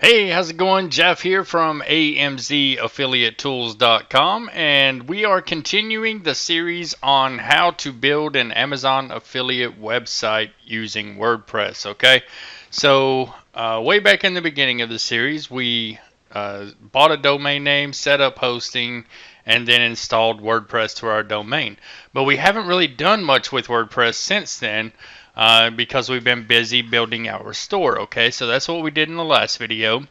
Hey, how's it going? Jeff here from AMZaffiliatetools.com, and we are continuing the series on how to build an Amazon affiliate website using WordPress. Okay, so way back in the beginning of the series, we bought a domain name, set up hosting, and then installed WordPress to our domain. But we haven't really done much with WordPress since then. Because we've been busy building our store. Okay, so that's what we did in the last video.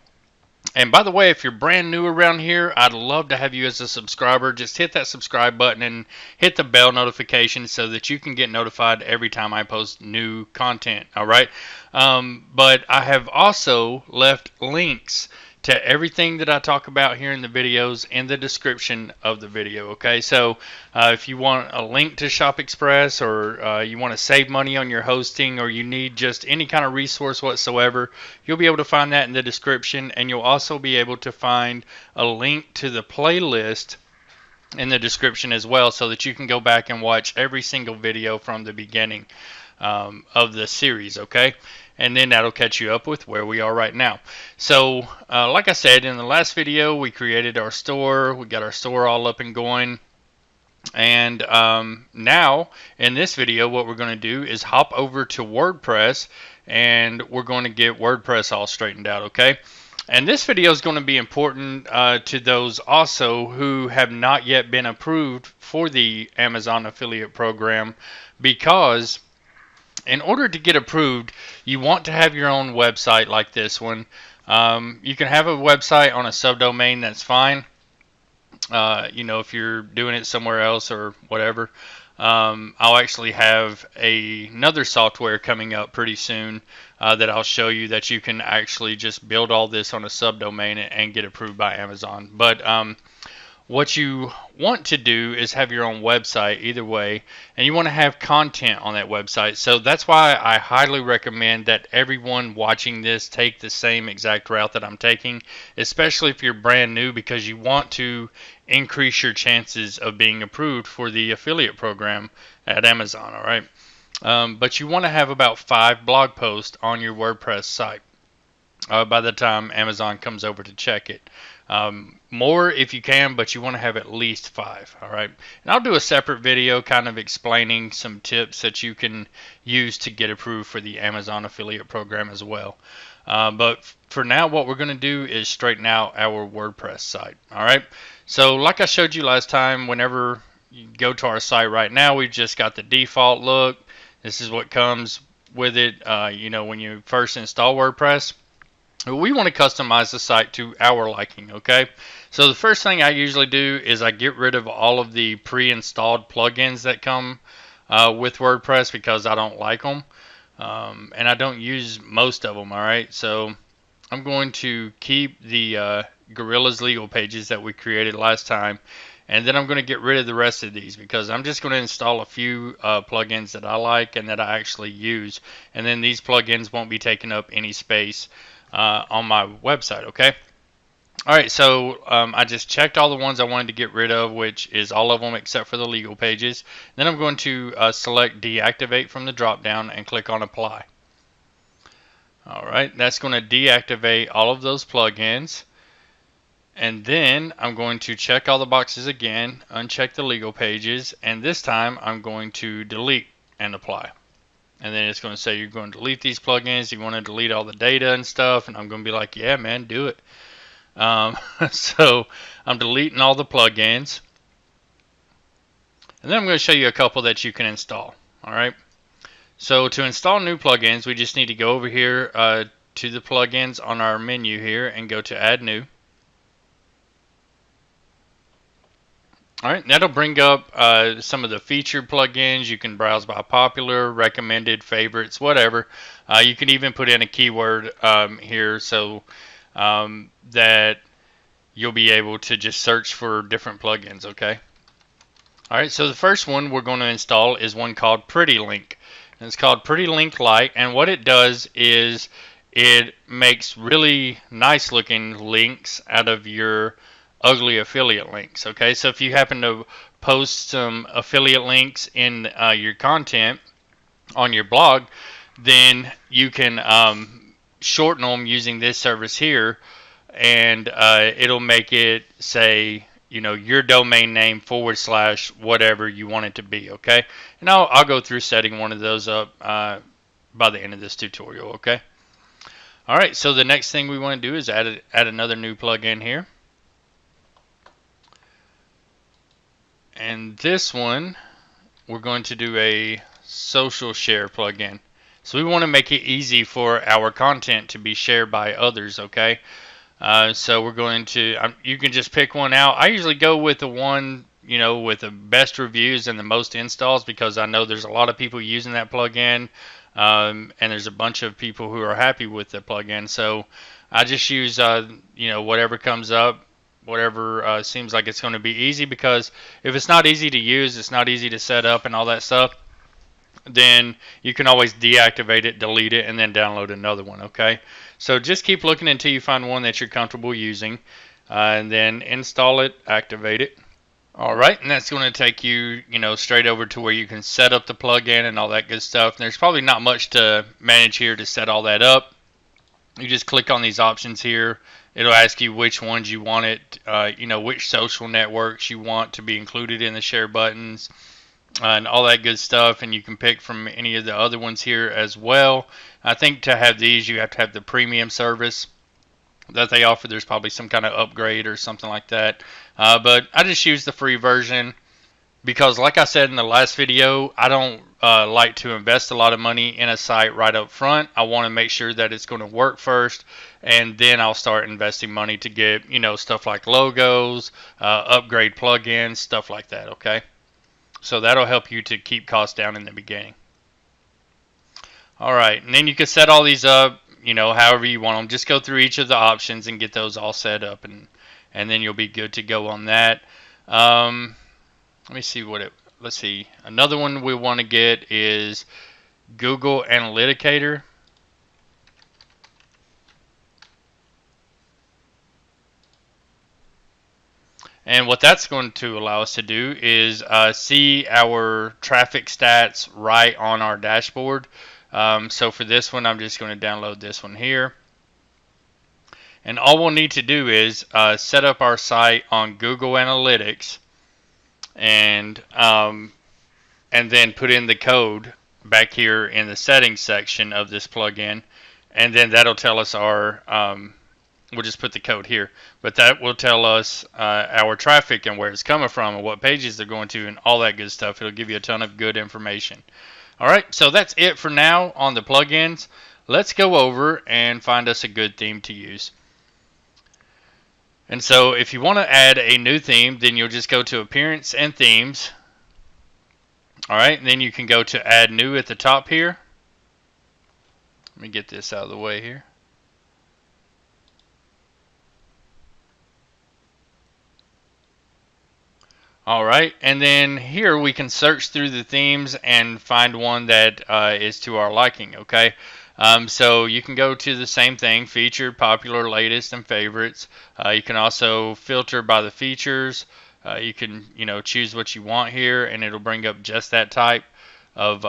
And by the way, if you're brand new around here, I'd love to have you as a subscriber. Just hit that subscribe button and hit the bell notification so that you can get notified every time I post new content. All right. But I have also left links to everything that I talk about here in the videos in the description of the video. Okay, so if you want a link to ShopExpress, or you want to save money on your hosting, or you need just any kind of resource whatsoever, you'll be able to find that in the description, and you'll also be able to find a link to the playlist in the description as well, so that you can go back and watch every single video from the beginning of the series. Okay, and then that'll catch you up with where we are right now. So like I said in the last video, we created our store. We got our store all up and going. And now in this video, what we're going to do is hop over to WordPress, and we're going to get WordPress all straightened out. Okay, and this video is going to be important to those also who have not yet been approved for the Amazon affiliate program, because in order to get approved, you want to have your own website like this one. You can have a website on a subdomain, that's fine. If you're doing it somewhere else or whatever. I'll actually have another software coming up pretty soon that I'll show you, that you can actually just build all this on a subdomain and get approved by Amazon. But what you want to do is have your own website either way, and you want to have content on that website. So that's why I highly recommend that everyone watching this take the same exact route that I'm taking, especially if you're brand new, because you want to increase your chances of being approved for the affiliate program at Amazon. All right, but you want to have about 5 blog posts on your WordPress site by the time Amazon comes over to check it. More if you can, but you want to have at least 5. All right, and I'll do a separate video kind of explaining some tips that you can use to get approved for the Amazon affiliate program as well. But for now, what we're going to do is straighten out our WordPress site. All right, so like I showed you last time, whenever you go to our site right now, we've just got the default look. This is what comes with it. When you first install WordPress, we want to customize the site to our liking. Okay, so the first thing I usually do is I get rid of all of the pre-installed plugins that come with WordPress, because I don't like them, and I don't use most of them. All right, so I'm going to keep the Gorilla's legal pages that we created last time, and then I'm going to get rid of the rest of these, because I'm just going to install a few plugins that I like and that I actually use, and then these plugins won't be taking up any space on my website. Okay, all right, so I just checked all the ones I wanted to get rid of, which is all of them except for the legal pages. Then I'm going to select deactivate from the drop down and click on apply. All right, that's going to deactivate all of those plugins, and then I'm going to check all the boxes again, uncheck the legal pages, and this time I'm going to delete and apply. And then it's going to say you're going to delete these plugins. You want to delete all the data and stuff. And I'm going to be like, yeah, man, do it. So I'm deleting all the plugins. And then I'm going to show you a couple that you can install. All right. So to install new plugins, we just need to go over here to the plugins on our menu here and go to add new. All right, that'll bring up some of the featured plugins. You can browse by popular, recommended, favorites, whatever. You can even put in a keyword here, so that you'll be able to just search for different plugins. Okay. All right, so the first one we're going to install is one called Pretty Link. And it's called Pretty Link Lite, and what it does is it makes really nice looking links out of your ugly affiliate links. Okay, so if you happen to post some affiliate links in your content on your blog, then you can shorten them using this service here, and it'll make it say, your domain name / whatever you want it to be, okay? And I'll go through setting one of those up by the end of this tutorial, okay? All right, so the next thing we want to do is add another new plugin here. And this one, we're going to do a social share plugin. So we want to make it easy for our content to be shared by others, okay? So we're going to, you can just pick one out. I usually go with the one, with the best reviews and the most installs, because I know there's a lot of people using that plugin, and there's a bunch of people who are happy with the plugin. So I just use, whatever comes up, whatever seems like it's going to be easy, because if it's not easy to use, it's not easy to set up and all that stuff, then you can always deactivate it, delete it, and then download another one, okay? So just keep looking until you find one that you're comfortable using, and then install it, activate it. All right, and that's going to take you, straight over to where you can set up the plugin and all that good stuff. And there's probably not much to manage here to set all that up. You just click on these options here. It'll ask you which ones you want it, which social networks you want to be included in the share buttons, and all that good stuff. And you can pick from any of the other ones here as well. I think to have these, you have to have the premium service that they offer. There's probably some kind of upgrade or something like that. But I just use the free version because, like I said in the last video, I don't like to invest a lot of money in a site right up front. I want to make sure that it's going to work first, and then I'll start investing money to get, stuff like logos, upgrade plugins, stuff like that, okay? So that'll help you to keep costs down in the beginning. All right, and then you can set all these up, however you want them. Just go through each of the options and get those all set up, and then you'll be good to go on that. Let me see let's see. Another one we want to get is Google Analyticator. And what that's going to allow us to do is see our traffic stats right on our dashboard. So for this one, I'm just going to download this one here. And all we'll need to do is set up our site on Google Analytics, and then put in the code back here in the settings section of this plugin, and then that'll tell us we'll just put the code here, but that will tell us our traffic and where it's coming from and what pages they're going to and all that good stuff. It'll give you a ton of good information. All right, so that's it for now on the plugins. Let's go over and find us a good theme to use. And so if you want to add a new theme, then you'll just go to Appearance and Themes. All right, and then you can go to Add New at the top here. Let me get this out of the way here. All right, and then here we can search through the themes and find one that is to our liking, okay? So you can go to the same thing, featured, popular, latest, and favorites. You can also filter by the features. You can, choose what you want here, and it'll bring up just that type of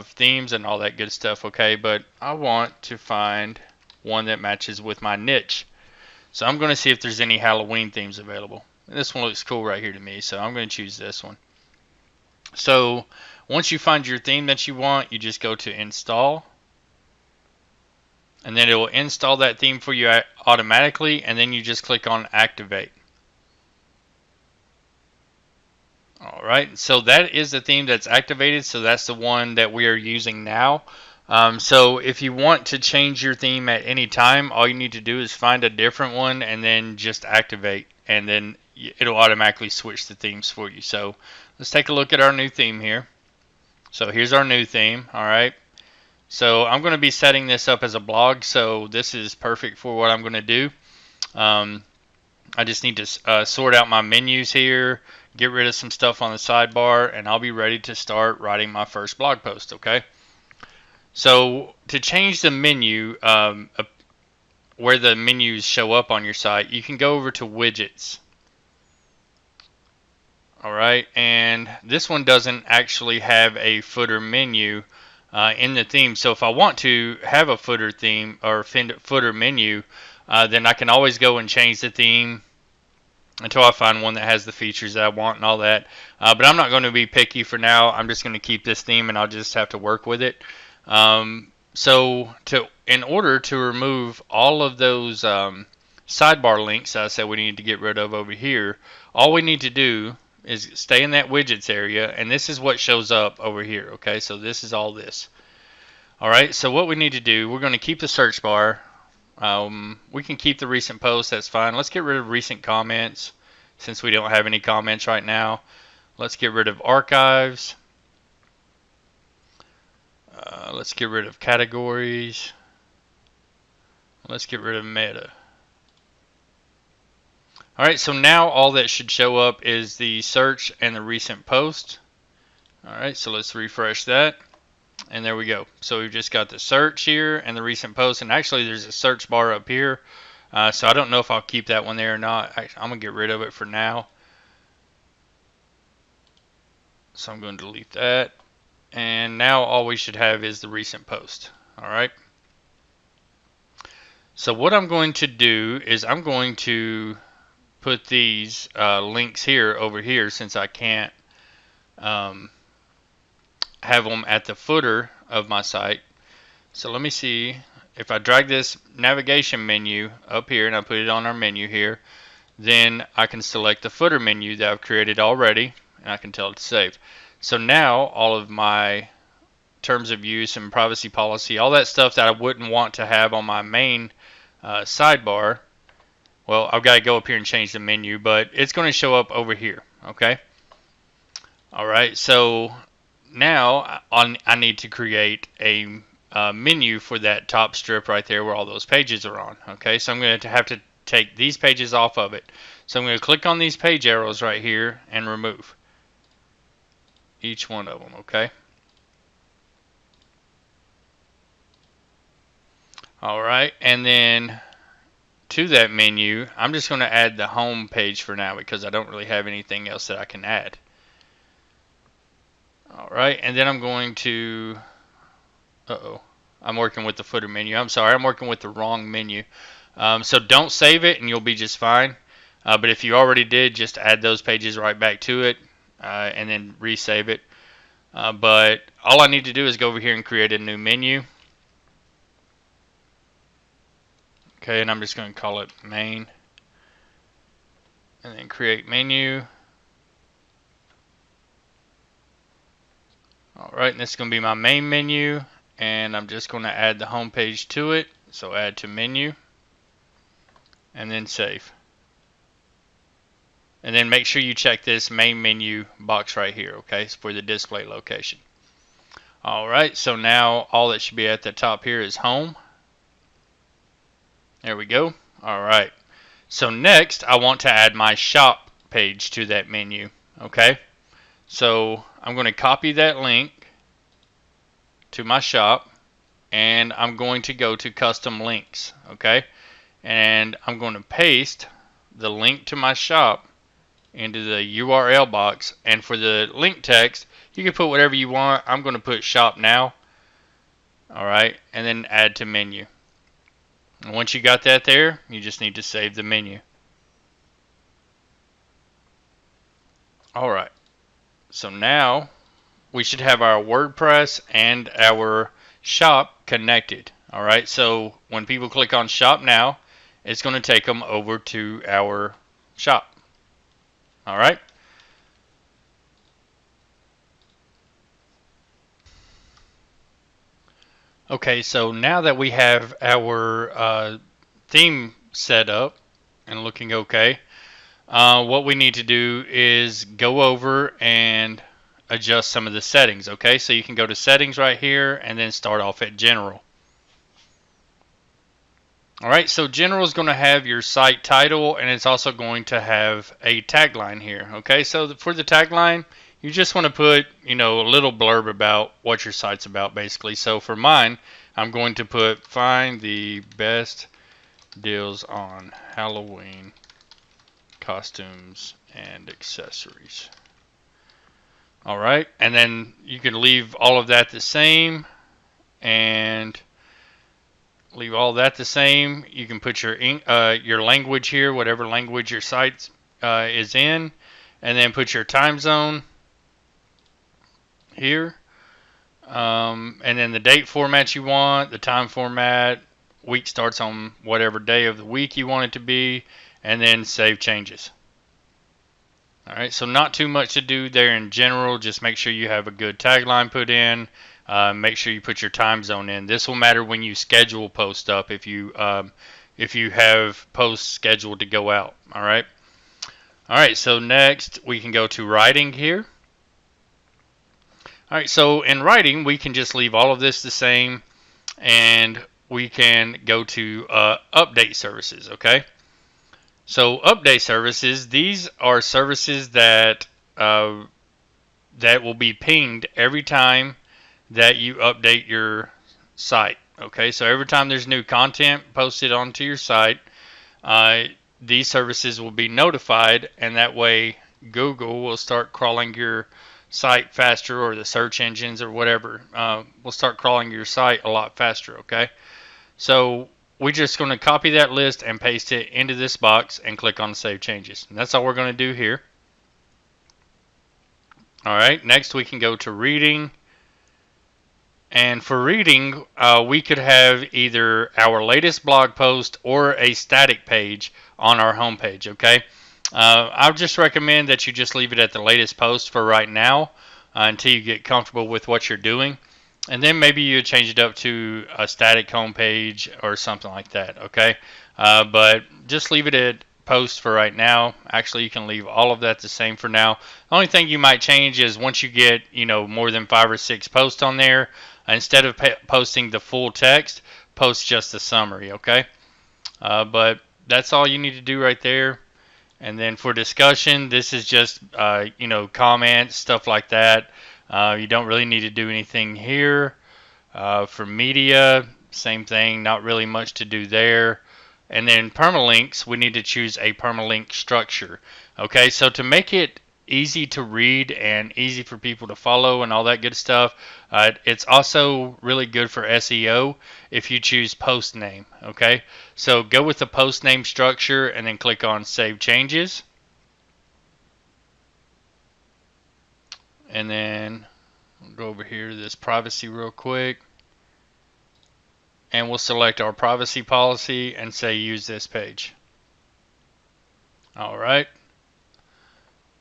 themes and all that good stuff, okay? But I want to find one that matches with my niche. So I'm going to see if there's any Halloween themes available. This one looks cool right here to me, so I'm going to choose this one. So once you find your theme that you want, you just go to Install, and then it will install that theme for you automatically, and then you just click on Activate. All right, so that is the theme that's activated, so that's the one that we are using now. So if you want to change your theme at any time, all you need to do is find a different one and then just activate, and then it'll automatically switch the themes for you. So let's take a look at our new theme here. So here's our new theme. All right, so I'm going to be setting this up as a blog, so this is perfect for what I'm going to do. I just need to sort out my menus here, get rid of some stuff on the sidebar, and I'll be ready to start writing my first blog post, okay? So to change the menu, where the menus show up on your site, you can go over to Widgets. All right, and this one doesn't actually have a footer menu. in the theme. So if I want to have a footer theme or footer menu, then I can always go and change the theme until I find one that has the features that I want and all that. But I'm not going to be picky for now. I'm just going to keep this theme and I'll just have to work with it. In order to remove all of those sidebar links I said we need to get rid of over here, all we need to do is stay in that widgets area, and this is what shows up over here. Okay, so this is all this. Alright, so what we need to do, we're going to keep the search bar. We can keep the recent posts, that's fine. Let's get rid of recent comments since we don't have any comments right now. Let's get rid of archives. Let's get rid of categories. Let's get rid of meta. Alright, so now all that should show up is the search and the recent post. Alright, so let's refresh that. And there we go. So we've just got the search here and the recent post. And actually there's a search bar up here. So I don't know if I'll keep that one there or not. I'm going to get rid of it for now. So I'm going to delete that. And now all we should have is the recent post. Alright. So what I'm going to do is I'm going to put these links here over here since I can't have them at the footer of my site. So let me see if I drag this navigation menu up here and I put it on our menu here, then I can select the footer menu that I've created already and I can tell it to save. So now all of my terms of use and privacy policy, all that stuff that I wouldn't want to have on my main sidebar, well, I've got to go up here and change the menu, but it's going to show up over here. Okay. Alright, so now I need to create a menu for that top strip right there where all those pages are on. Okay, so I'm going to have to take these pages off of it. So I'm going to click on these page arrows right here and remove each one of them. Okay. Alright, and then to that menu, I'm just going to add the home page for now because I don't really have anything else that I can add. Alright, and then I'm going to, I'm working with the footer menu. I'm sorry, I'm working with the wrong menu. So don't save it and you'll be just fine. But if you already did, just add those pages right back to it and then resave it. But all I need to do is go over here and create a new menu. Okay, and I'm just going to call it main. And then create menu. Alright, and this is going to be my main menu. And I'm just going to add the home page to it. So add to menu. And then save. And then make sure you check this main menu box right here. Okay, it's for the display location. Alright, so now all that should be at the top here is home. There we go. Alright. So next I want to add my shop page to that menu. Okay. So I'm going to copy that link to my shop and I'm going to go to custom links. Okay. And I'm going to paste the link to my shop into the URL box, and for the link text you can put whatever you want. I'm going to put shop now. Alright. And then add to menu. And once you got that there, you just need to save the menu. Alright, so now we should have our WordPress and our shop connected. Alright, so when people click on shop now, it's going to take them over to our shop. Alright. Okay, so now that we have our theme set up and looking okay, what we need to do is go over and adjust some of the settings. Okay, so you can go to settings right here and then start off at general. Alright, so general is going to have your site title and it's also going to have a tagline here. Okay, so for the tagline, you just want to put, a little blurb about what your site's about basically. So for mine, I'm going to put find the best deals on Halloween costumes and accessories. Alright, and then you can leave all of that the same. and leave all that the same. You can put your language here, whatever language your site is in, and then put your time zone here, and then the date format you want, the time format. Week starts on whatever day of the week you want it to be, and then save changes. Alright, so not too much to do there in general. Just make sure you have a good tagline put in. Make sure you put your time zone in. This will matter when you schedule post up if you have posts scheduled to go out. Alright. Alright, so next we can go to writing here. Alright, so in writing we can just leave all of this the same, and we can go to update services, okay? So update services, these are services that that will be pinged every time that you update your site. Okay, so every time there's new content posted onto your site, these services will be notified, and that way Google will start crawling your site faster, or the search engines or whatever will start crawling your site a lot faster. Okay, so we're just going to copy that list and paste it into this box and click on Save Changes. And that's all we're going to do here. Alright, next we can go to reading. And for reading, we could have either our latest blog post or a static page on our homepage, okay? I would just recommend that you just leave it at the latest post for right now until you get comfortable with what you're doing. And then maybe you change it up to a static homepage or something like that, okay? But just leave it at post for right now. Actually, you can leave all of that the same for now. The only thing you might change is once you get, more than 5 or 6 posts on there, instead of posting the full text, post just the summary, okay? But that's all you need to do right there. And then for discussion, this is just, comments, stuff like that. You don't really need to do anything here. For media, same thing, not really much to do there. And then permalinks, we need to choose a permalink structure. Okay, so to make it easy to read and easy for people to follow and all that good stuff, it's also really good for SEO if you choose post name. Okay, so go with the post name structure and then click on Save Changes. And then we'll go over here to this privacy real quick. And we'll select our privacy policy and say use this page. Alright.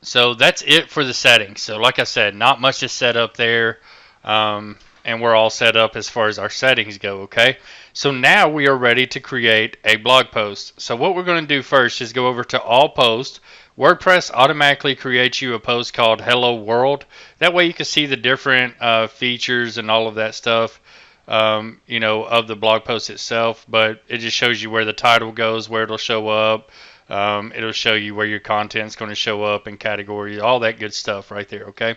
So that's it for the settings. So like I said, not much to set up there. And we're all set up as far as our settings go, okay? So now we are ready to create a blog post. So what we're going to do first is go over to All Posts. WordPress automatically creates you a post called Hello World. That way you can see the different features and all of that stuff, of the blog post itself. But it just shows you where the title goes, where it'll show up. It'll show you where your content's going to show up in categories, all that good stuff right there, okay?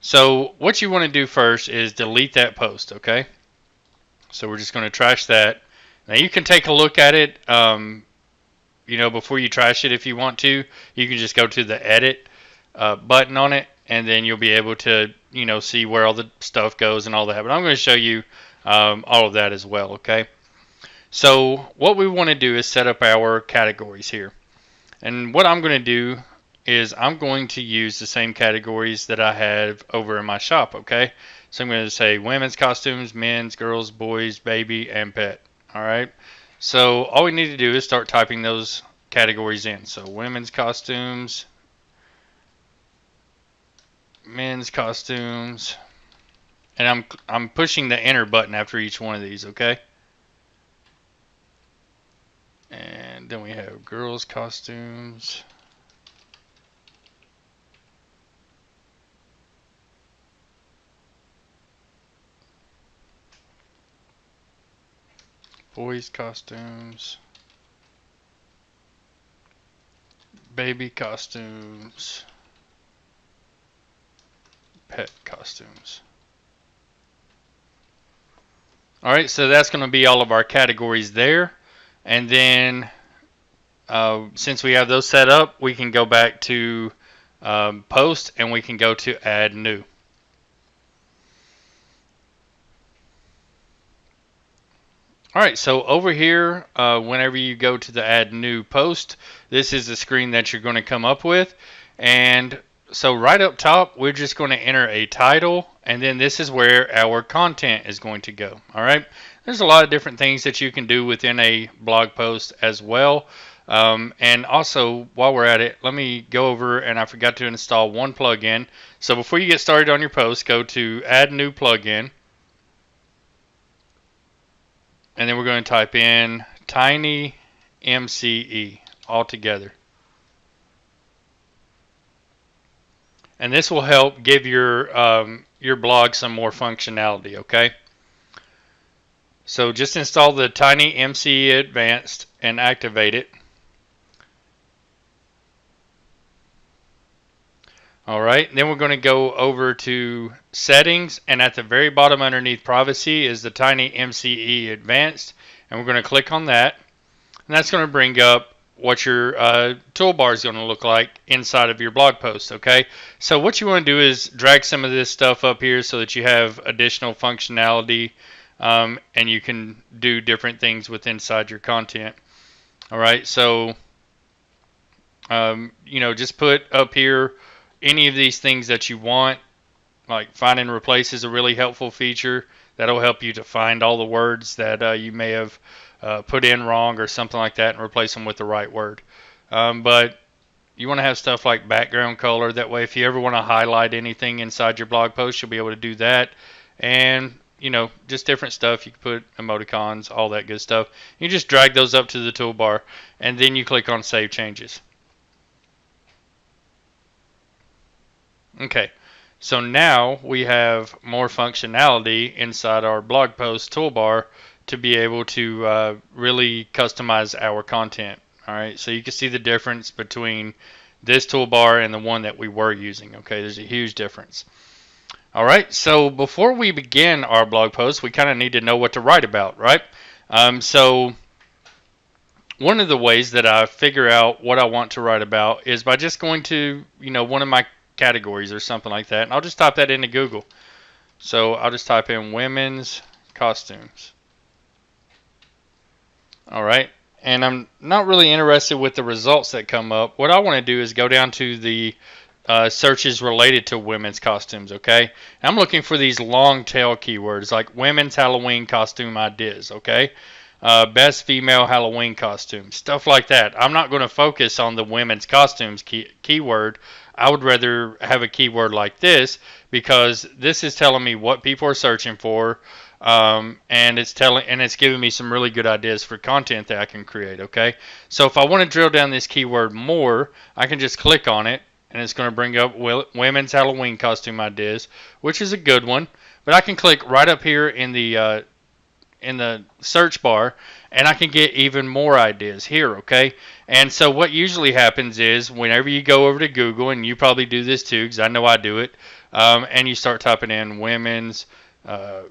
So what you want to do first is delete that post, okay? So we're just going to trash that. Now you can take a look at it, before you trash it if you want to. You can just go to the edit button on it, and then you'll be able to, see where all the stuff goes and all that. But I'm going to show you all of that as well, okay? So what we want to do is set up our categories here. And what I'm going to do is I'm going to use the same categories that I have over in my shop, okay? So I'm going to say women's costumes, men's, girls, boys, baby, and pet. All right. So all we need to do is start typing those categories in. So women's costumes, men's costumes, and I'm pushing the enter button after each one of these, okay? And then we have girls costumes, boys costumes, baby costumes, pet costumes. Alright, so that's going to be all of our categories there. And then since we have those set up, we can go back to post and we can go to add new. All right, so over here, whenever you go to the add new post, this is the screen that you're going to come up with. And so right up top, we're just going to enter a title, and then this is where our content is going to go. All right, there's a lot of different things that you can do within a blog post as well. And also, while we're at it, let me go over, and I forgot to install one plugin. So before you get started on your post, go to add new plugin. And then we're going to type in tiny MCE all together. And this will help give your blog some more functionality, okay? So just install the Tiny MCE Advanced and activate it. All right, then we're going to go over to settings, and at the very bottom underneath privacy is the Tiny MCE Advanced, and we're going to click on that, and that's going to bring up what your toolbar is going to look like inside of your blog post, okay? So what you want to do is drag some of this stuff up here so that you have additional functionality, and you can do different things with inside your content. All right, so just put up here any of these things that you want. Like find and replace is a really helpful feature. That'll help you to find all the words that you may have put in wrong or something like that and replace them with the right word. But you want to have stuff like background color. That way, if you ever want to highlight anything inside your blog post, you'll be able to do that. And, just different stuff. You can put emoticons, all that good stuff. You just drag those up to the toolbar, and then you click on Save Changes. Okay, so now we have more functionality inside our blog post toolbar to be able to really customize our content. All right, so you can see the difference between this toolbar and the one that we were using. Okay, there's a huge difference. All right, so before we begin our blog post, we kind of need to know what to write about, right? So one of the ways that I figure out what I want to write about is by just going to, one of my categories or something like that, and I'll just type that into Google. So I'll just type in women's costumes. All right, and I'm not really interested with the results that come up. What I want to do is go down to the searches related to women's costumes, okay? I'm looking for these long tail keywords like women's Halloween costume ideas, okay? Best female Halloween costume, stuff like that. I'm not going to focus on the women's costumes keyword. I would rather have a keyword like this because this is telling me what people are searching for, and it's giving me some really good ideas for content that I can create. Okay, so if I want to drill down this keyword more, I can just click on it, and it's going to bring up women's Halloween costume ideas, which is a good one. But I can click right up here in the search bar, and I can get even more ideas here, okay? And so what usually happens is whenever you go over to Google, and you probably do this too, because I know I do it, and you start typing in women's, let's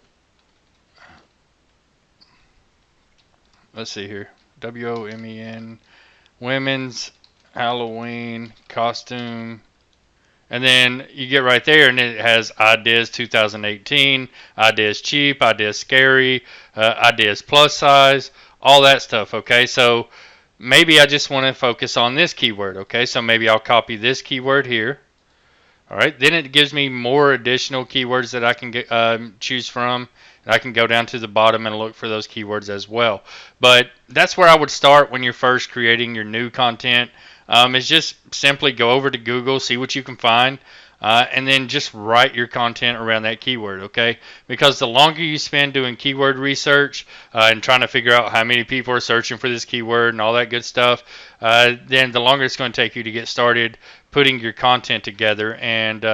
see here, WOMEN, women's Halloween costume, and then you get right there, and it has ideas 2018, ideas cheap, ideas scary, ideas plus size, all that stuff, okay? So maybe I just want to focus on this keyword, okay? So maybe I'll copy this keyword here. All right, then it gives me more additional keywords that I can choose from. And I can go down to the bottom and look for those keywords as well. But that's where I would start when you're first creating your new content. Is just simply go over to Google, see what you can find, and then just write your content around that keyword, okay? Because the longer you spend doing keyword research and trying to figure out how many people are searching for this keyword and all that good stuff, then the longer it's going to take you to get started putting your content together. And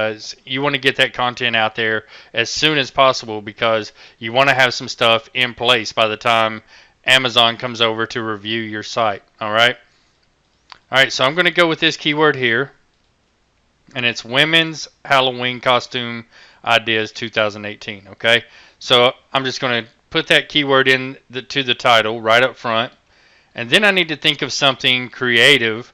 you want to get that content out there as soon as possible because you want to have some stuff in place by the time Amazon comes over to review your site, all right? All right, so I'm going to go with this keyword here, and it's women's Halloween costume ideas 2018, okay? So I'm just going to put that keyword in to the title right up front, and then I need to think of something creative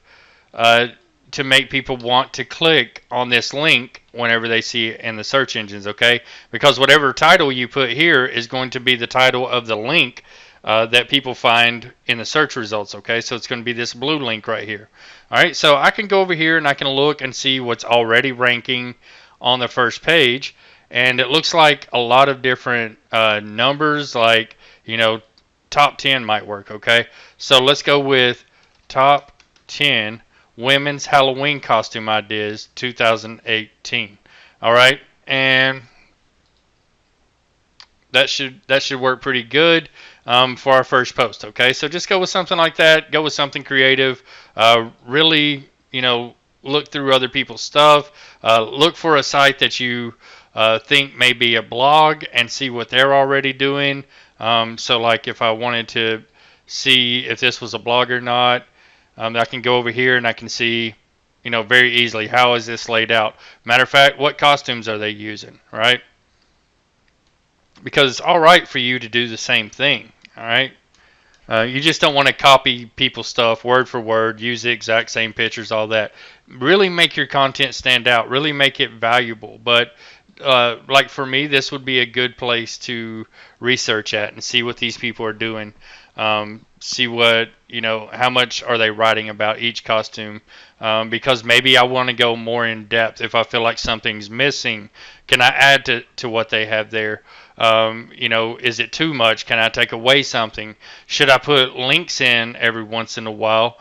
to make people want to click on this link whenever they see it in the search engines, okay? Because whatever title you put here is going to be the title of the link that people find in the search results. Okay, so it's going to be this blue link right here. All right, so I can go over here and I can look and see what's already ranking on the first page, and it looks like a lot of different numbers, like top 10 might work. Okay, so let's go with top 10 women's Halloween costume ideas 2018. All right, and that should work pretty good for our first post. Okay, so just go with something like that. Go with something creative. Really, look through other people's stuff. Look for a site that you think may be a blog and see what they're already doing. So, like if I wanted to see if this was a blog or not, I can go over here and I can see, very easily how is this laid out. Matter of fact, what costumes are they using, right? Because it's all right for you to do the same thing. All right. You just don't want to copy people's stuff word for word, use the exact same pictures, all that. Really make your content stand out. Really make it valuable. But like for me, this would be a good place to research at and see what these people are doing. See what, how much are they writing about each costume. Because maybe I want to go more in depth. If I feel like something's missing, can I add to what they have there? Is it too much? Can I take away something? Should I put links in every once in a while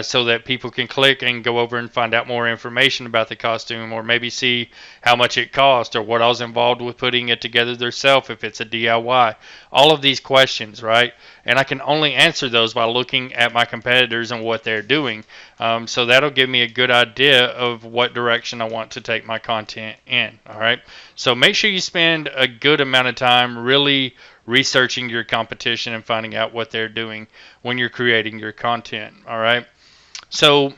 so that people can click and go over and find out more information about the costume, or maybe see how much it cost or what I was involved with putting it together themselves if it's a DIY? All of these questions, right? And I can only answer those by looking at my competitors and what they're doing. So that'll give me a good idea of what direction I want to take my content in. All right. So make sure you spend a good amount of time really researching your competition and finding out what they're doing when you're creating your content. All right. So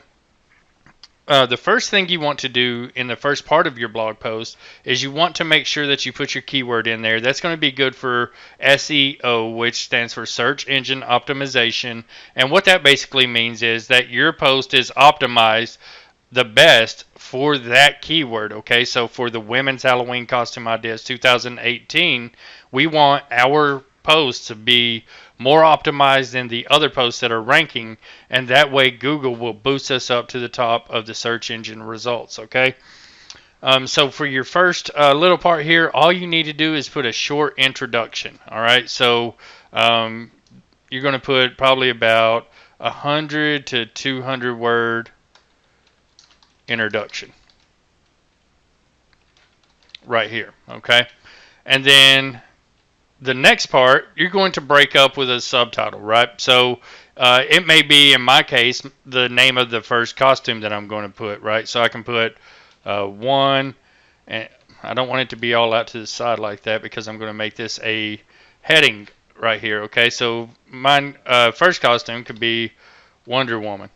the first thing you want to do in the first part of your blog post is you want to make sure that you put your keyword in there. That's going to be good for SEO, which stands for search engine optimization. And what that basically means is that your post is optimized the best for that keyword. Okay, so for the women's Halloween costume ideas 2018, we want our posts to be more optimized than the other posts that are ranking, and that way Google will boost us up to the top of the search engine results. Okay, so for your first little part here, all you need to do is put a short introduction. All right, so you're going to put probably about 100 to 200 word introduction right here. Okay, and then the next part, you're going to break up with a subtitle, right? So it may be, in my case, the name of the first costume that I'm going to put, right? So I can put one, and I don't want it to be all out to the side like that because I'm going to make this a heading right here, okay? So my first costume could be Wonder Woman.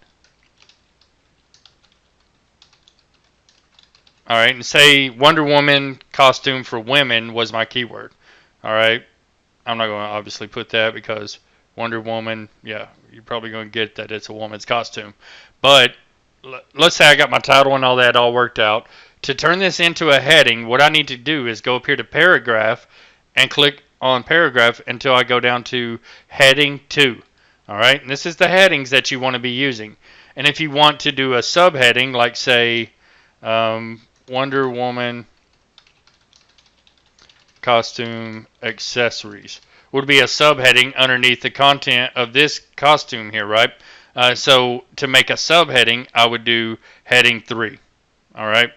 All right, and say Wonder Woman costume for women was my keyword. All right. I'm not going to obviously put that because Wonder Woman, yeah, you're probably going to get that it's a woman's costume. But let's say I got my title and all that all worked out. To turn this into a heading, what I need to do is go up here to paragraph and click on paragraph until I go down to heading 2. All right, and this is the headings that you want to be using. And if you want to do a subheading, like say Wonder Woman costume accessories, would be a subheading underneath the content of this costume here, right? So to make a subheading, I would do heading 3. All right.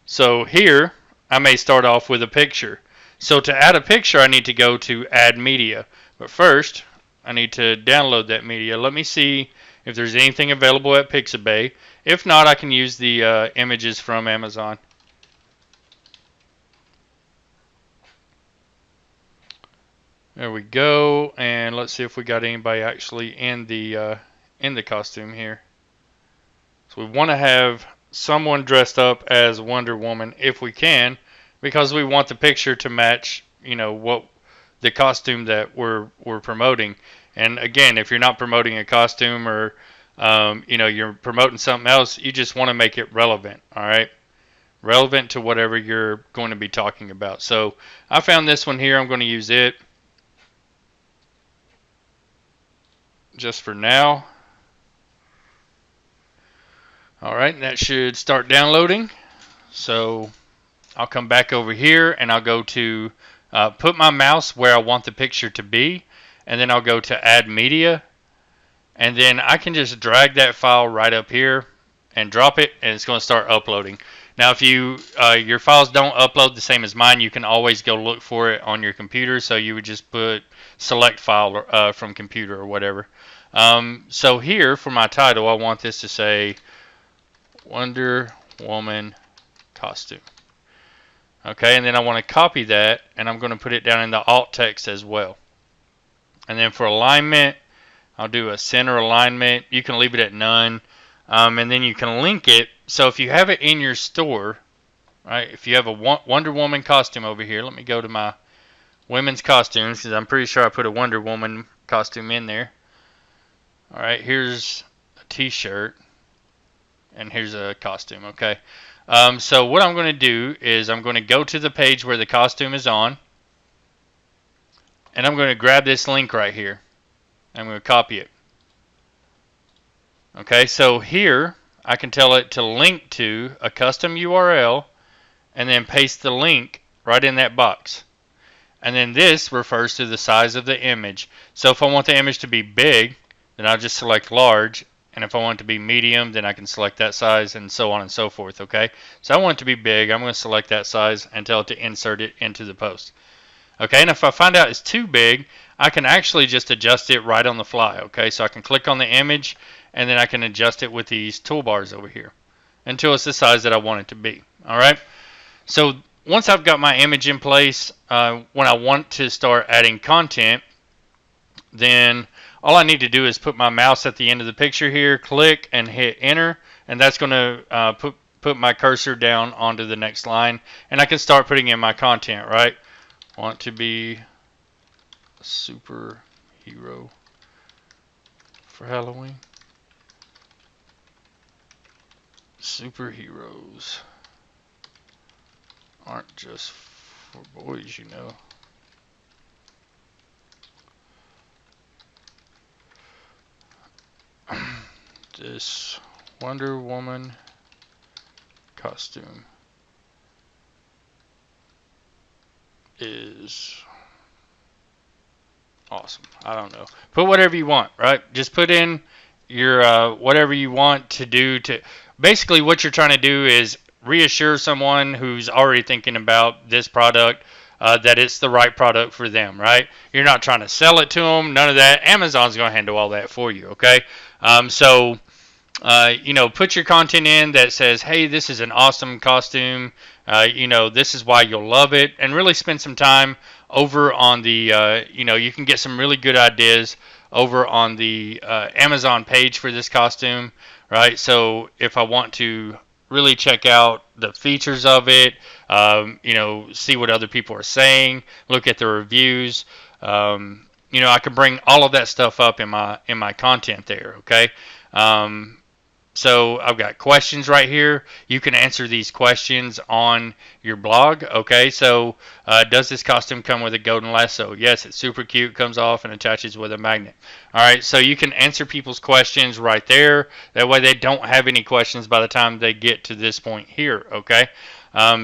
So here I may start off with a picture. So to add a picture, I need to go to add media. But first, I need to download that media. Let me see if there's anything available at Pixabay. If not, I can use the images from Amazon. There we go, and let's see if we got anybody actually in the costume here. So we want to have someone dressed up as Wonder Woman if we can, because we want the picture to match, what the costume that we're promoting. And again, if you're not promoting a costume or you're promoting something else, you just want to make it relevant. All right, relevant to whatever you're going to be talking about. So I found this one here. I'm going to use it. just for now. Alright, that should start downloading. So I'll come back over here and I'll go to put my mouse where I want the picture to be, and then I'll go to add media, and then I can just drag that file right up here and drop it, and it's going to start uploading. Now if your files don't upload the same as mine, you can always go look for it on your computer. So you would just put select file from computer or whatever. So here for my title, I want this to say Wonder Woman costume. Okay, and then I want to copy that, and I'm going to put it down in the alt text as well. And then for alignment, I'll do a center alignment. You can leave it at none. And then you can link it. So if you have it in your store, right, if you have a Wonder Woman costume over here, let me go to my women's costumes, because I'm pretty sure I put a Wonder Woman costume in there. All right, here's a t-shirt, and here's a costume, okay? So what I'm going to do is I'm going to go to the page where the costume is on, and I'm going to grab this link right here. I'm going to copy it. Okay, so here I can tell it to link to a custom URL and then paste the link right in that box. And then this refers to the size of the image. So if I want the image to be big, then I'll just select large. And if I want it to be medium, then I can select that size, and so on and so forth, okay? So I want it to be big. I'm going to select that size and tell it to insert it into the post. Okay, and if I find out it's too big, I can actually just adjust it right on the fly, okay? So I can click on the image, and then I can adjust it with these toolbars over here until it's the size that I want it to be, all right? So once I've got my image in place, when I want to start adding content, then all I need to do is put my mouse at the end of the picture here, click and hit enter, and that's going to put my cursor down onto the next line, and I can start putting in my content, right? Want to be a superhero for Halloween. Superheroes aren't just for boys, you know. This Wonder Woman costume is awesome. I don't know. Put whatever you want, right? Just put in your whatever you want to do to. Basically, what you're trying to do is reassure someone who's already thinking about this product that it's the right product for them, right? You're not trying to sell it to them, none of that. Amazon's going to handle all that for you, okay? You know, put your content in that says, hey, this is an awesome costume. You know, this is why you'll love it. And really spend some time over on the, you know, you can get some really good ideas over on the Amazon page for this costume, right? So if I want to really check out the features of it, you know, see what other people are saying, look at the reviews, you know, I can bring all of that stuff up in my content there, okay? So I've got questions right here. You can answer these questions on your blog. Okay, so does this costume come with a golden lasso? Yes, it's super cute, comes off and attaches with a magnet. All right, so you can answer people's questions right there. That way they don't have any questions by the time they get to this point here. Okay.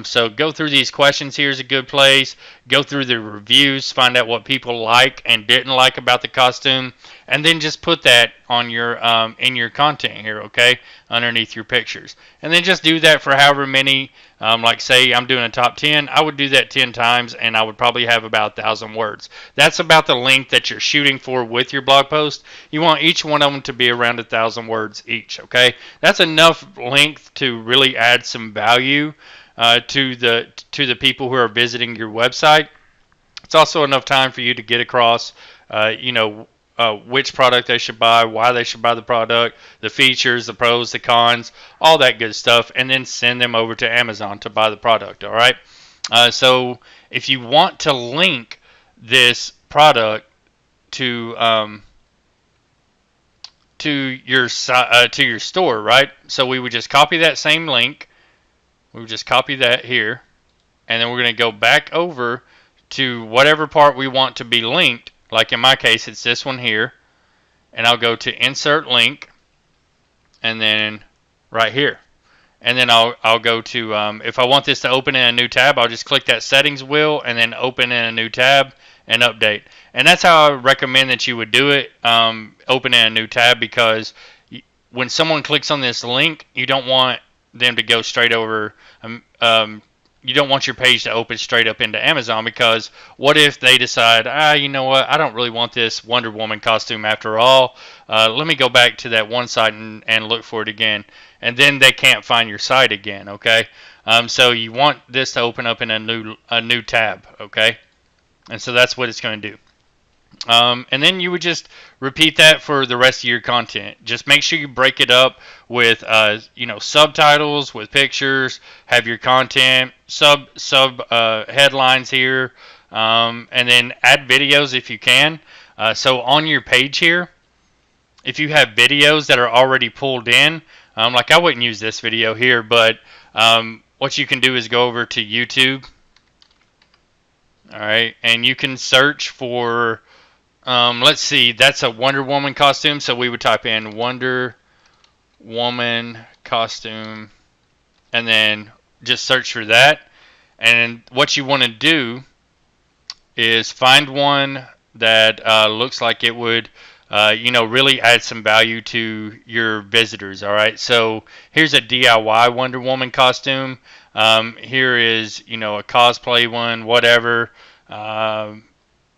So go through these questions. Here's a good place. Go through the reviews, find out what people like and didn't like about the costume, and then just put that on your in your content here, okay, underneath your pictures. And then just do that for however many. Like say I'm doing a top 10, I would do that 10 times, and I would probably have about 1,000 words. That's about the length that you're shooting for with your blog post. You want each one of them to be around 1,000 words each, okay? That's enough length to really add some value to the people who are visiting your website. It's also enough time for you to get across, you know, which product they should buy, why they should buy the product, the features, the pros, the cons, all that good stuff, and then send them over to Amazon to buy the product. All right. So if you want to link this product to your store, right? So we would just copy that same link. We would just copy that here, and then we're going to go back over to whatever part we want to be linked. Like in my case, it's this one here, and I'll go to insert link, and then right here. And then I'll go to, if I want this to open in a new tab, I'll just click that settings wheel and then open in a new tab and update. And that's how I recommend that you would do it, open in a new tab, because when someone clicks on this link, you don't want them to go straight over, you don't want your page to open straight up into Amazon, because what if they decide, you know what, I don't really want this Wonder Woman costume after all. Let me go back to that one site and look for it again. And then they can't find your site again, okay? So you want this to open up in a new tab, okay? And so that's what it's going to do. And then you would just repeat that for the rest of your content. Just make sure you break it up with, subtitles, with pictures. Have your content sub headlines here, and then add videos if you can. So on your page here, if you have videos that are already pulled in, like I wouldn't use this video here, but what you can do is go over to YouTube. All right, and you can search for. Let's see, that's a Wonder Woman costume, so we would type in Wonder Woman costume, and then just search for that. And what you want to do is find one that looks like it would, really add some value to your visitors. All right, so here's a DIY Wonder Woman costume. Here is, a cosplay one, whatever.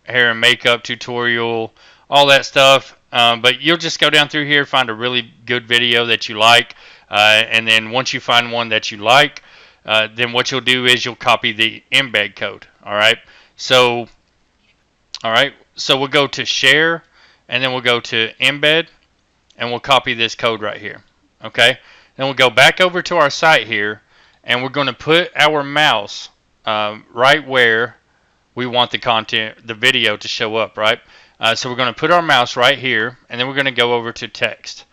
Hair and makeup tutorial, all that stuff. But you'll just go down through here, find a really good video that you like, and then once you find one that you like, then what you'll do is you'll copy the embed code. All right. So we'll go to share, and then we'll go to embed, and we'll copy this code right here. Okay. Then we'll go back over to our site here, and we're going to put our mouse right where we want the video to show up, right? So we're going to put our mouse right here, and then we're going to go over to text.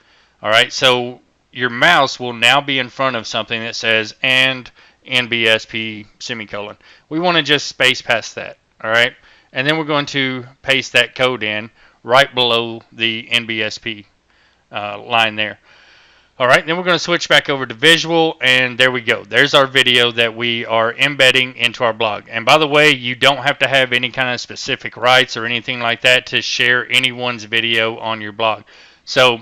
All right, so your mouse will now be in front of something that says and NBSP semicolon. We want to just space past that, all right? And then we're going to paste that code in right below the NBSP line there. All right, then we're going to switch back over to visual, and there we go. There's our video that we are embedding into our blog. And by the way, you don't have to have any kind of specific rights or anything like that to share anyone's video on your blog. So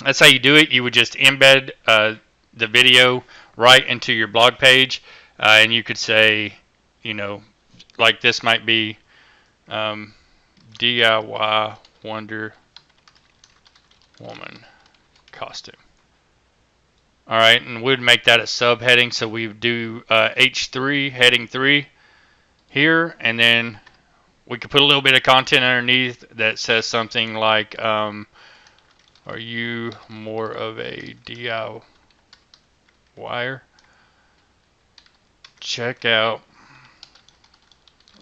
that's how you do it. You would just embed the video right into your blog page, and you could say, like this might be DIY Wonder Woman costume. All right, and we'd make that a subheading, so we would do H3, heading 3 here, and then we could put a little bit of content underneath that says something like, are you more of a DIYer? Check out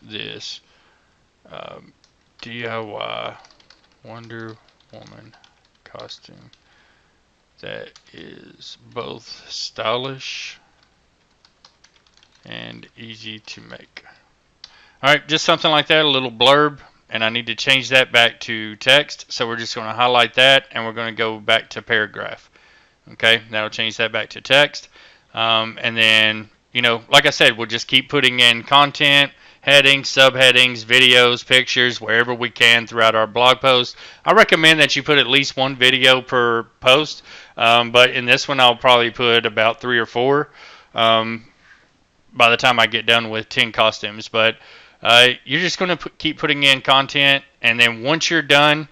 this DIY Wonder Woman costume that is both stylish and easy to make. Alright, just something like that, a little blurb, and I need to change that back to text, so we're just going to highlight that, and we're going to go back to paragraph. Okay, that'll change that back to text, and then, like I said, we'll just keep putting in content, headings, subheadings, videos, pictures, wherever we can throughout our blog post. I recommend that you put at least one video per post, but in this one I'll probably put about 3 or 4 by the time I get done with 10 costumes. But you're just going to keep putting in content, and then once you're done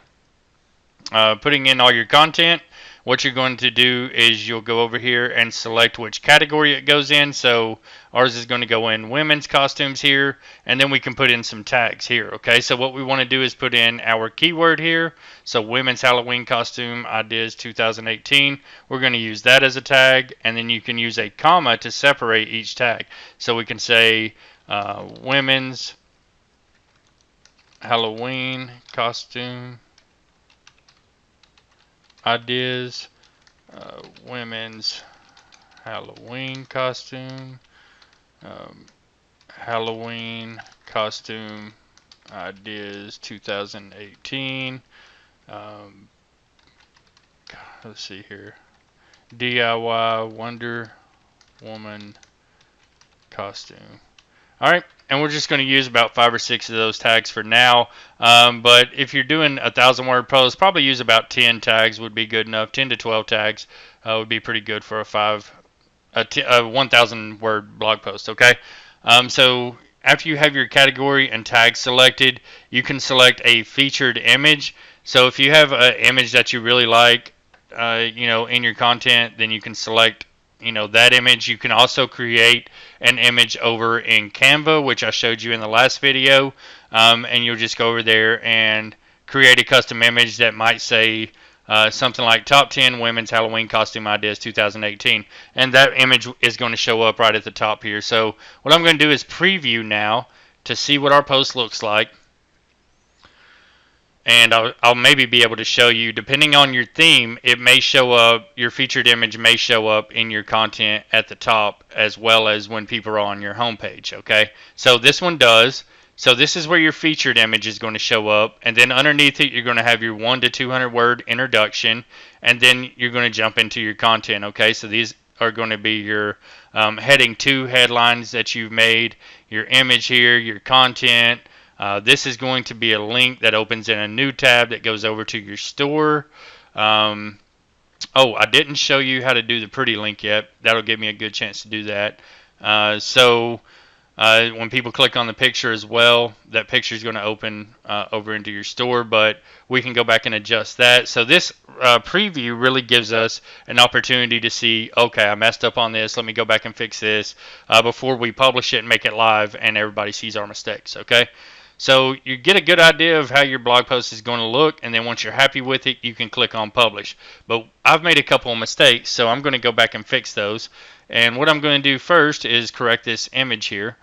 putting in all your content, what you're going to do is you'll go over here and select which category it goes in. So ours is going to go in women's costumes here, and then we can put in some tags here. Okay, so what we want to do is put in our keyword here. So women's Halloween costume ideas 2018. We're going to use that as a tag, and then you can use a comma to separate each tag. So we can say women's Halloween costume ideas, women's Halloween costume, Halloween costume ideas 2018, let's see here, DIY Wonder Woman costume. All right, and we're just going to use about 5 or 6 of those tags for now. But if you're doing 1,000-word post, probably use about 10 tags would be good enough. 10 to 12 tags would be pretty good for a 1,000-word blog post. Okay, so after you have your category and tag selected, you can select a featured image. So if you have an image that you really like, in your content, then you can select that image. You can also create an image over in Canva, which I showed you in the last video, and you'll just go over there and create a custom image that might say something like top 10 women's Halloween costume ideas 2018, and that image is going to show up right at the top here. So what I'm going to do is preview now to see what our post looks like. And I'll maybe be able to show you, depending on your theme, it may show up, your featured image may show up in your content at the top as well as when people are on your homepage, okay? So this one does. So this is where your featured image is going to show up, and then underneath it you're going to have your 1 to 200 word introduction, and then you're going to jump into your content, okay? So these are going to be your heading 2 headlines that you've made, your image here, your content. This is going to be a link that opens in a new tab that goes over to your store. Oh, I didn't show you how to do the pretty link yet. That'll give me a good chance to do that. When people click on the picture as well, that picture is going to open over into your store, but we can go back and adjust that. So this preview really gives us an opportunity to see, okay, I messed up on this. Let me go back and fix this before we publish it and make it live and everybody sees our mistakes, okay? So you get a good idea of how your blog post is going to look, and then once you're happy with it, you can click on publish. But I've made a couple of mistakes, so I'm going to go back and fix those. And what I'm going to do first is correct this image here.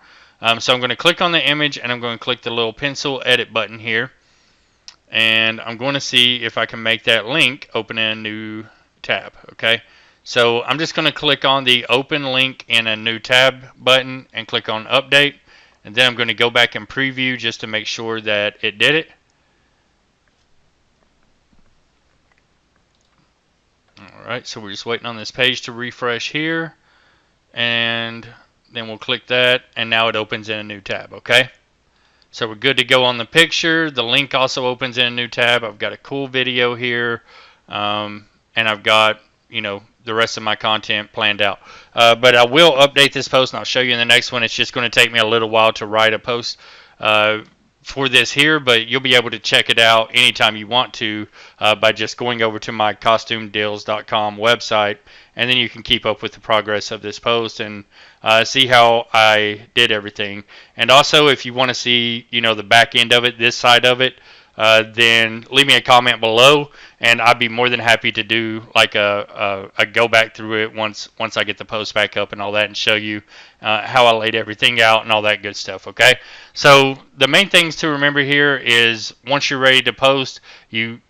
So I'm going to click on the image, and I'm going to click the little pencil edit button here. And I'm going to see if I can make that link open in a new tab, okay? So I'm just going to click on the open link in a new tab button and click on update. And then I'm going to go back and preview just to make sure that it did it. Alright, so we're just waiting on this page to refresh here. And then we'll click that, and now it opens in a new tab, okay? So we're good to go on the picture. The link also opens in a new tab. I've got a cool video here, and I've got, the rest of my content planned out. But I will update this post, and I'll show you in the next one. It's just going to take me a little while to write a post for this here, but you'll be able to check it out anytime you want to by just going over to my costumedeals.com website, and then you can keep up with the progress of this post and see how I did everything. And also, if you want to see, the back end of it, this side of it, then leave me a comment below, and I'd be more than happy to do like a go back through it once I get the post back up and all that, and show you how I laid everything out and all that good stuff. Okay, so the main things to remember here is once you're ready to post, you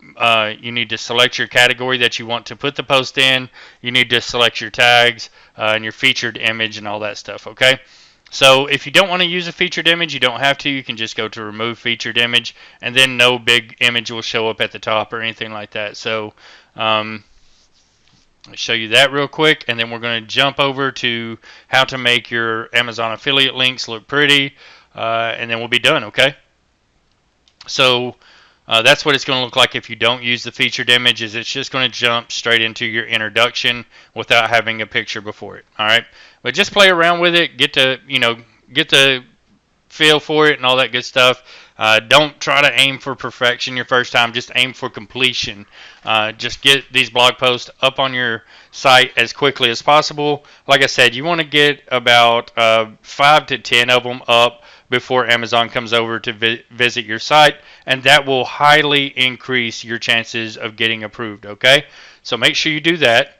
need to select your category that you want to put the post in. You need to select your tags and your featured image and all that stuff. Okay. So if you don't want to use a featured image, you don't have to. You can just go to remove featured image, and then no big image will show up at the top or anything like that. So I'll show you that real quick, and then we're going to jump over to how to make your Amazon affiliate links look pretty, and then we'll be done, okay? So that's what it's going to look like if you don't use the featured image. Is it's just going to jump straight into your introduction without having a picture before it. All right, but just play around with it, get the feel for it and all that good stuff. Don't try to aim for perfection your first time. Just aim for completion. Just get these blog posts up on your site as quickly as possible. Like I said, you want to get about 5 to 10 of them up before Amazon comes over to visit your site, and that will highly increase your chances of getting approved, okay? So make sure you do that.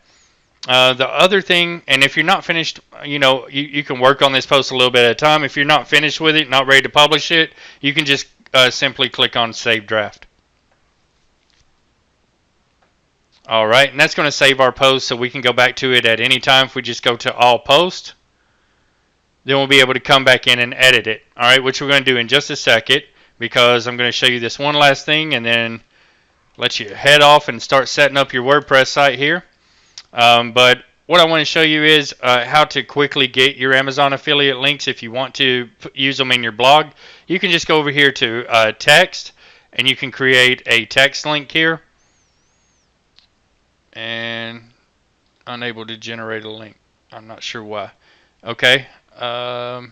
The other thing, and if you're not finished, you can work on this post a little bit at a time. If you're not finished with it, not ready to publish it, you can just simply click on Save Draft. All right, and that's going to save our post, so we can go back to it at any time. If we just go to All Post, then we'll be able to come back in and edit it. All right, which we're going to do in just a second, because I'm going to show you this one last thing, and then let you head off and start setting up your WordPress site here. But what I want to show you is how to quickly get your Amazon affiliate links if you want to use them in your blog. You can just go over here to text, and you can create a text link here. And unable to generate a link. I'm not sure why. Okay. Let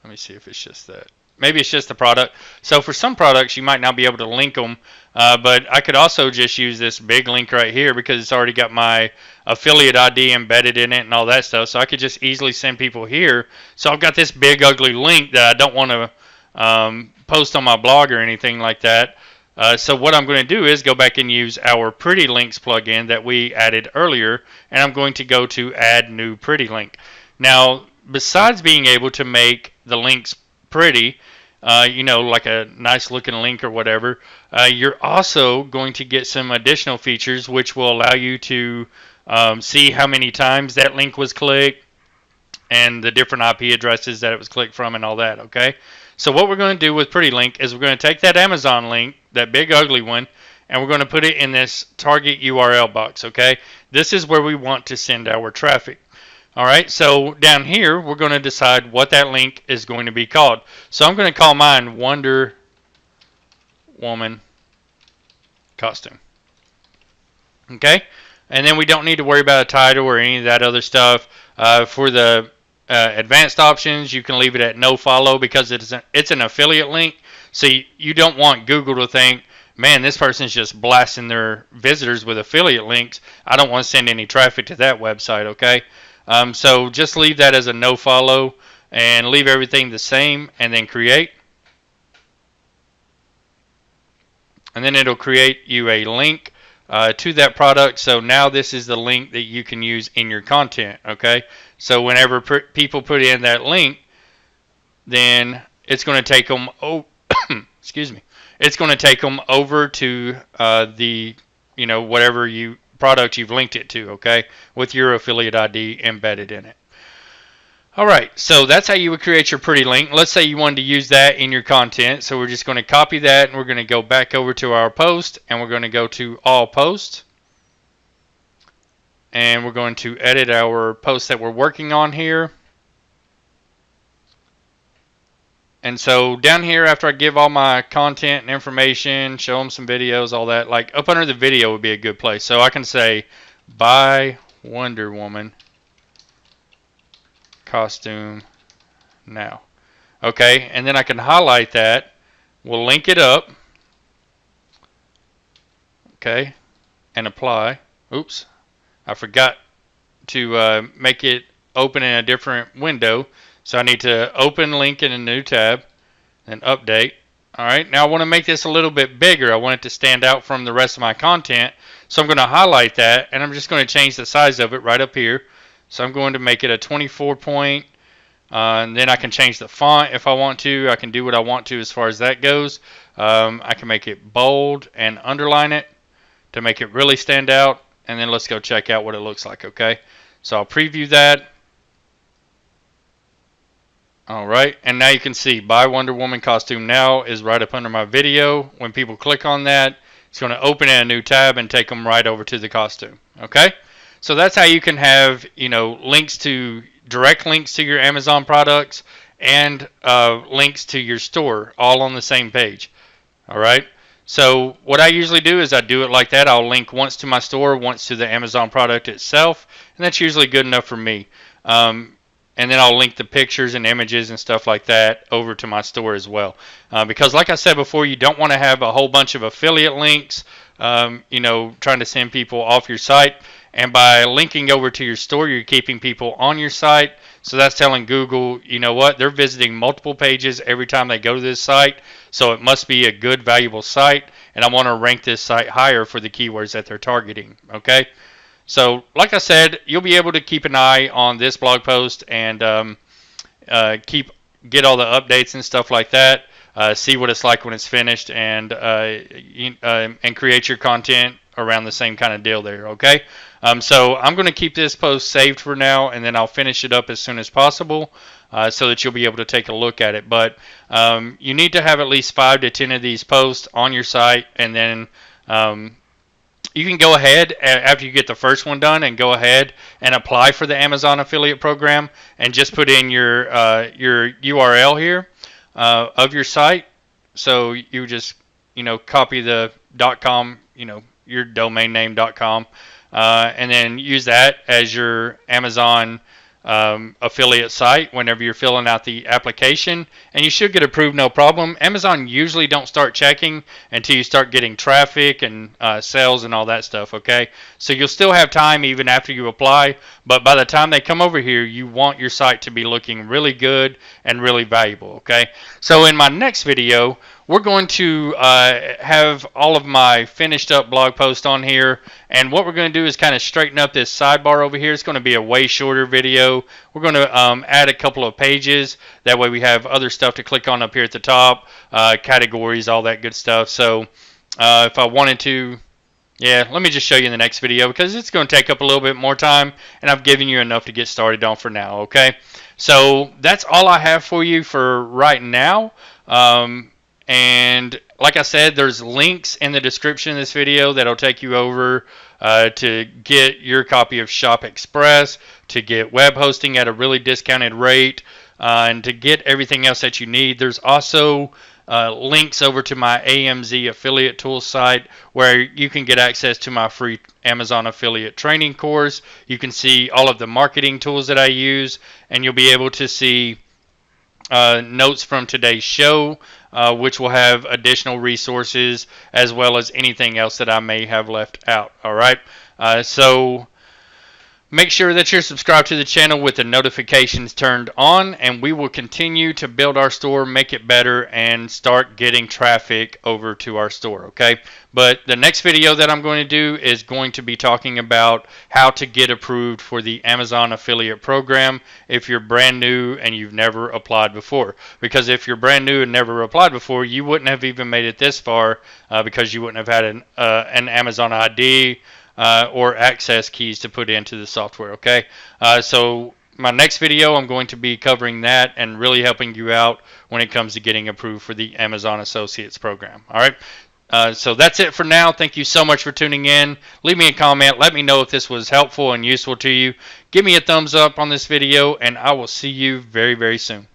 me see if it's just that. Maybe it's just the product. So for some products, you might not be able to link them, but I could also just use this big link right here because it's already got my affiliate ID embedded in it and all that stuff. So I could just easily send people here. So I've got this big ugly link that I don't want to post on my blog or anything like that. So what I'm going to do is go back and use our Pretty Links plugin that we added earlier, and I'm going to go to Add New Pretty Link. Now, besides being able to make the links pretty, like a nice looking link or whatever, you're also going to get some additional features which will allow you to see how many times that link was clicked and the different IP addresses that it was clicked from and all that, okay? So what we're going to do with Pretty Link is we're going to take that Amazon link, that big ugly one, and we're going to put it in this target URL box, okay? This is where we want to send our traffic. All right, so down here, we're going to decide what that link is going to be called. So I'm going to call mine Wonder Woman Costume. Okay, and then we don't need to worry about a title or any of that other stuff. For the advanced options, you can leave it at no follow because it's an affiliate link. So you don't want Google to think, man, this person's just blasting their visitors with affiliate links. I don't want to send any traffic to that website, okay? So just leave that as a no follow and leave everything the same and then create. And then it'll create you a link to that product. So now this is the link that you can use in your content, okay? So whenever people put in that link, then it's going to take them, excuse me, it's going to take them over to the, whatever product you've linked it to, okay, with your affiliate ID embedded in it. All right, so that's how you would create your pretty link. Let's say you wanted to use that in your content. So we're just going to copy that, and we're going to go back over to our post, and we're going to go to all posts. And we're going to edit our post that we're working on here. And so down here, after I give all my content and information, show them some videos, all that, like up under the video would be a good place. So I can say, buy Wonder Woman costume now. Okay, and then I can highlight that. We'll link it up. Okay, and apply. Oops, I forgot to make it open in a different window. So I need to open link in a new tab and update. All right, now I want to make this a little bit bigger. I want it to stand out from the rest of my content. So I'm going to highlight that, and I'm just going to change the size of it right up here. So I'm going to make it a 24 point, and then I can change the font if I want to. I can do what I want to as far as that goes. I can make it bold and underline it to make it really stand out, and then let's go check out what it looks like, okay? So I'll preview that. All right, and now you can see Buy Wonder Woman Costume Now is right up under my video. When people click on that, it's going to open in a new tab and take them right over to the costume, okay? So that's how you can have, direct links to your Amazon products and links to your store all on the same page, all right? So what I usually do is I do it like that. I'll link once to my store, once to the Amazon product itself, and that's usually good enough for me. And then I'll link the pictures and images and stuff like that over to my store as well. Because like I said before, you don't want to have a whole bunch of affiliate links, trying to send people off your site. And by linking over to your store, you're keeping people on your site. So that's telling Google, you know what, they're visiting multiple pages every time they go to this site. So it must be a good, valuable site. And I want to rank this site higher for the keywords that they're targeting, okay? So, like I said, you'll be able to keep an eye on this blog post and get all the updates and stuff like that. See what it's like when it's finished, and create your content around the same kind of deal there. Okay. So I'm going to keep this post saved for now, and then I'll finish it up as soon as possible. so that you'll be able to take a look at it. But you need to have at least 5 to 10 of these posts on your site, and then you can go ahead after you get the first one done and go ahead and apply for the Amazon affiliate program and just put in your URL here of your site. So you just copy the .com, your domain name .com, and then use that as your Amazon affiliate site whenever you're filling out the application, and you should get approved no problem. Amazon usually don't start checking until you start getting traffic and sales and all that stuff, okay? So you'll still have time even after you apply, but by the time they come over here, you want your site to be looking really good and really valuable, okay? So in my next video, we're going to have all of my finished up blog posts on here, and what we're going to do is kind of straighten up this sidebar over here. It's going to be a way shorter video. We're going to add a couple of pages. That way we have other stuff to click on up here at the top, categories, all that good stuff. So if I wanted to, let me just show you in the next video because it's going to take up a little bit more time, and I've given you enough to get started on for now, okay? So that's all I have for you for right now. And like I said, there's links in the description of this video that'll take you over to get your copy of ShopExpress, to get web hosting at a really discounted rate, and to get everything else that you need. There's also links over to my AMZ affiliate tools site where you can get access to my free Amazon affiliate training course. You can see all of the marketing tools that I use, and you'll be able to see notes from today's show, which will have additional resources as well as anything else that I may have left out. All right. So make sure that you're subscribed to the channel with the notifications turned on, and we will continue to build our store, make it better, and start getting traffic over to our store, okay? But the next video that I'm going to do is going to be talking about how to get approved for the Amazon affiliate program if you're brand new and you've never applied before. Because if you're brand new and never applied before, you wouldn't have even made it this far because you wouldn't have had an Amazon ID, or access keys to put into the software, okay? So my next video, I'm going to be covering that and really helping you out when it comes to getting approved for the Amazon Associates program, all right? So that's it for now. Thank you so much for tuning in. Leave me a comment. Let me know if this was helpful and useful to you. Give me a thumbs up on this video, and I will see you very, very soon.